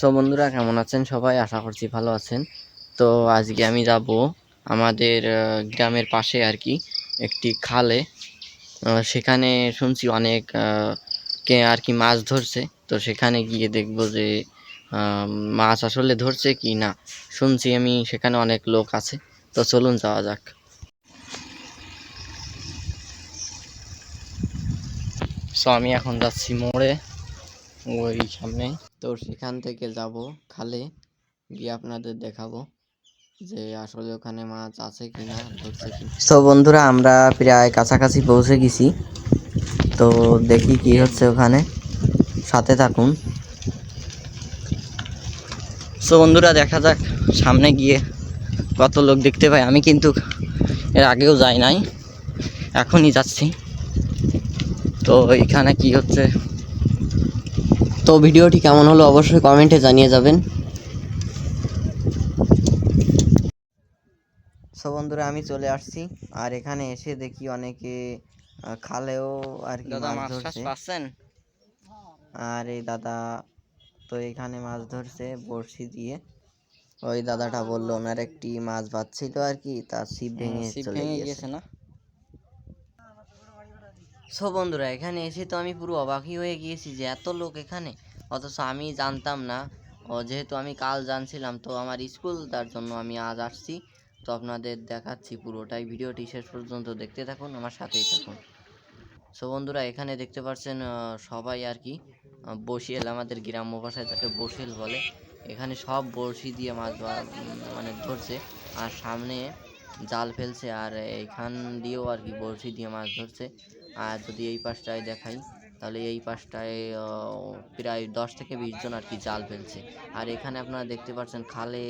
তো বন্ধুরা কেমন আছেন সবাই? আশা করছি ভালো আছেন। তো আজকে আমি যাব আমাদের গ্রামের পাশে আর কি একটি খালে। সেখানে শুনছি অনেক কে আর কি মাছ ধরছে। তো সেখানে গিয়ে দেখব যে আহ, মাছ আসলে ধরছে কি না। শুনছি আমি সেখানে অনেক লোক আছে। তো চলুন যাওয়া যাক। সো আমি এখন যাচ্ছি মোড়ে, ওই সামনে। তো সেখান থেকে যাব খালে, গিয়ে আপনাদের দেখাবো যে আসলে ওখানে মাছ আছে কিনা, ধরছে কি। তো বন্ধুরা আমরা প্রায় কাছাকাছি পৌঁছে গেছি। তো দেখি কি হচ্ছে ওখানে, সাথে থাকুন। তো বন্ধুরা দেখা যাক সামনে গিয়ে কত লোক দেখতে পাই। আমি কিন্তু এর আগেও যাই নাই, এখনই যাচ্ছি। তো এখানে কি হচ্ছে, তো ভিডিওটি কেমন হলো অবশ্যই কমেন্টে জানিয়ে যাবেন। সো বন্ধুরা আমি চলে আসছি, আর এখানে এসে দেখি অনেকে খালেও আর কি মাছ ধরছে। আর এই দাদা তো এখানে মাছ ধরছে বড়শি দিয়ে। ওই দাদাটা বললো ওনার একটি মাছ বাঁধছিল আর কি, তার ছিপ ভেঙে চলে গিয়েছে না। সো বন্ধুরা এখানে এসে তো আমি পুরো অবাকই হয়ে গিয়েছি যে এত লোক এখানে, অথচ আমি জানতাম না। যেহেতু আমি কাল জানছিলাম, তো আমার স্কুল, তার জন্য আমি আজ আসছি। তো আপনাদের দেখাচ্ছি পুরোটাই, ভিডিওটি শেষ পর্যন্ত দেখতে থাকুন, আমার সাথেই থাকুন। সো বন্ধুরা এখানে দেখতে পাচ্ছেন সবাই আর কি বসিয়েল, আমাদের গ্রাম্য ভাষায় তাকে বসিয়েল বলে। এখানে সব বড়শি দিয়ে মাছ মানে ধরছে, আর সামনে জাল ফেলছে, আর এইখান দিয়েও আর কি বড়শি দিয়ে মাছ ধরছে। আর যদি এই পাশটায় দেখাই, তাহলে এই পাশটায় প্রায় 10 থেকে 20 জন আর কি জাল ফেলছে। আর এখানে আপনারা দেখতে পাচ্ছেন খালে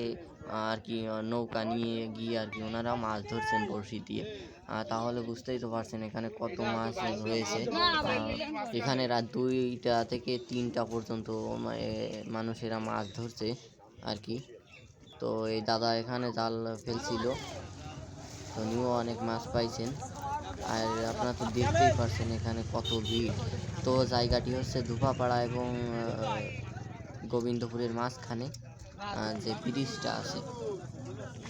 আর কি নৌকা নিয়ে গিয়ে আর কি ওনারা মাছ ধরছেন বড়শি দিয়ে। তাহলে বুঝতেই তো পারছেন এখানে কত মাছ হয়েছে। এখানে রাত 2টা থেকে 3টা পর্যন্ত মানুষেরা মাছ ধরছে আর কি। তো এই দাদা এখানে জাল ফেলছিল, তো উনিও অনেক মাছ পাইছেন। আর আপনারা তো দেখতেই পারছেন এখানে কত ভিড়। তো জায়গাটি হচ্ছে ধুপাপাড়া এবং গোবিন্দপুরের মাঝখানে যে ব্রিজটা আছে।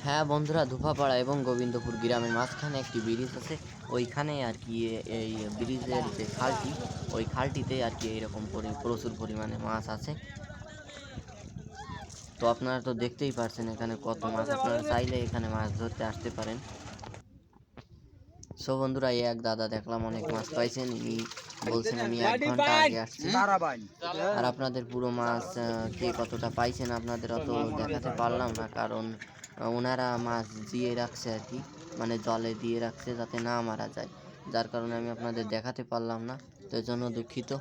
হ্যাঁ বন্ধুরা, ধুপাপাড়া এবং গোবিন্দপুর গ্রামের মাঝখানে একটি ব্রিজ আছে। ওইখানে আর কি এই ব্রিজের যে খালটি, ওই খালটিতে আর কি এইরকম প্রচুর পরিমাণে মাছ আছে। তো আপনারা তো দেখতেই পারছেন এখানে কত মাছ, আপনারা চাইলে এখানে মাছ ধরতে আসতে পারেন। সো বন্ধুরা এই এক দাদা দেখলাম অনেক মাছ পাইছেন, ইনি বলছেন আমি 1 ঘন্টা আগে আসছি। আর আপনাদের পুরো মাছ কে কতটা পাইছেন আপনাদের অত দেখাতে পারলাম না, কারণ ওনারা মাছ দিয়ে রাখছে আর কি, মানে জলে দিয়ে রাখছে যাতে না মারা যায়, যার কারণে আমি আপনাদের দেখাতে পারলাম না, তো এর জন্য দুঃখিত।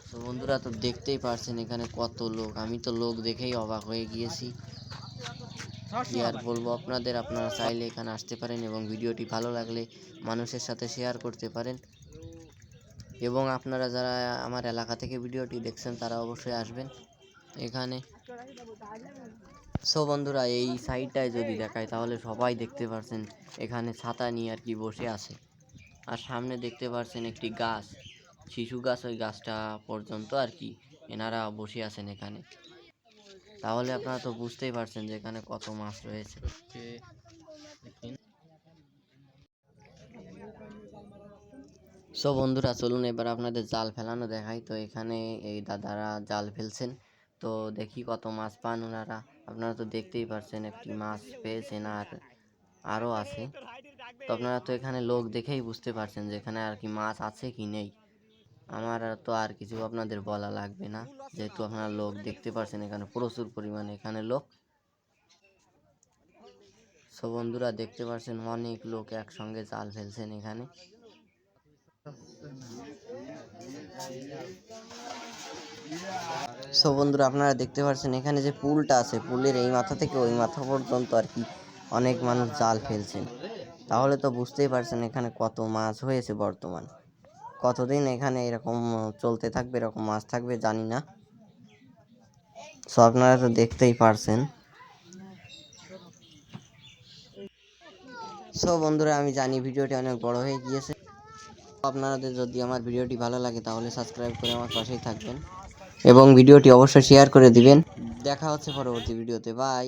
তো বন্ধুরা তো দেখতেই পারছেন এখানে কত লোক, আমি তো লোক দেখেই অবাক হয়ে গিয়েছি। কি আর বলবো আপনাদের, আপনারা চাইলে এখানে আসতে পারেন এবং ভিডিওটি ভালো লাগলে মানুষের সাথে শেয়ার করতে পারেন। এবং আপনারা যারা আমার এলাকা থেকে ভিডিওটি দেখছেন তারা অবশ্যই আসবেন এখানে। সো বন্ধুরা এই সাইডটায় যদি দেখায় তাহলে সবাই দেখতে পারছেন এখানে ছাতা নিয়ে আর কি বসে আছে। আর সামনে দেখতে পারছেন একটি গাছ, শিশু গাছ, ওই গাছটা পর্যন্ত আর কি এনারা বসে আছেন এখানে। তাহলে আপনারা তো বুঝতেই পারছেন যে এখানে কত মাছ রয়েছে। সো বন্ধুরা চলুন এবার আপনাদের জাল ফেলানো দেখাই। তো এখানে এই দাদারা জাল ফেলছেন, তো দেখি কত মাছ পান ওনারা। আপনারা তো দেখতেই পারছেন একটি মাছ পেয়েছেন, আর আরও আছে। তো আপনারা তো এখানে লোক দেখেই বুঝতে পারছেন যে এখানে আর কি মাছ আছে কি নেই। আমার তো আর কিছু আপনাদের বলা লাগবে না, যেহেতু আপনারা লোক দেখতে পারছেন এখানে প্রচুর পরিমাণে এখানে লোক। সো বন্ধুরা দেখতে পাচ্ছেন অনেক লোক একসঙ্গে জাল ফেলছেন এখানে। সো বন্ধুরা আপনারা দেখতে পাচ্ছেন এখানে যে পুলটা আছে, পুলের এই মাথা থেকে ওই মাথা পর্যন্ত আর কি অনেক মানুষ জাল ফেলছেন। তাহলে তো বুঝতেই পারছেন এখানে কত মাছ হয়েছে বর্তমান। কতদিন এখানে এরকম চলতে থাকবে, এরকম মাছ থাকবে জানি না। সো আপনারা তো দেখতেই পারছেন। সো বন্ধুরা আমি জানি ভিডিওটি অনেক বড় হয়ে গিয়েছে। আপনাদের যদি আমার ভিডিওটি ভালো লাগে তাহলে সাবস্ক্রাইব করে আমার পাশেই থাকবেন। এবং ভিডিওটি অবশ্যই শেয়ার করে দিবেন। দেখা হচ্ছে পরবর্তী ভিডিওতে, বাই।